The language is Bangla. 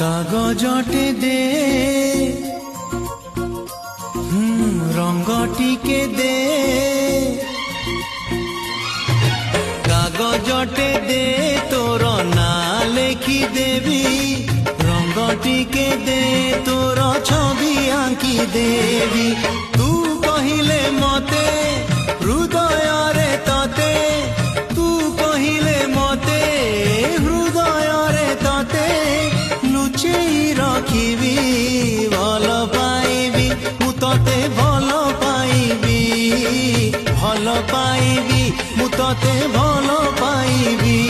কাগজটে দে রঙটিকে দে, কাগজটে দে তোর না লেখি দেবি, রঙটিকে দে তোর ছবি আঁকি দেবি। তু কহিলে মতে হৃদୟରେ ততে, তু কহিলে মতে হৃদୟରେ ততে লুচেই রখিবি, ভাল পাইবি মু ততে ভাল পাইবি, ভাল পাইবি মু ততে ভাল পাইবি।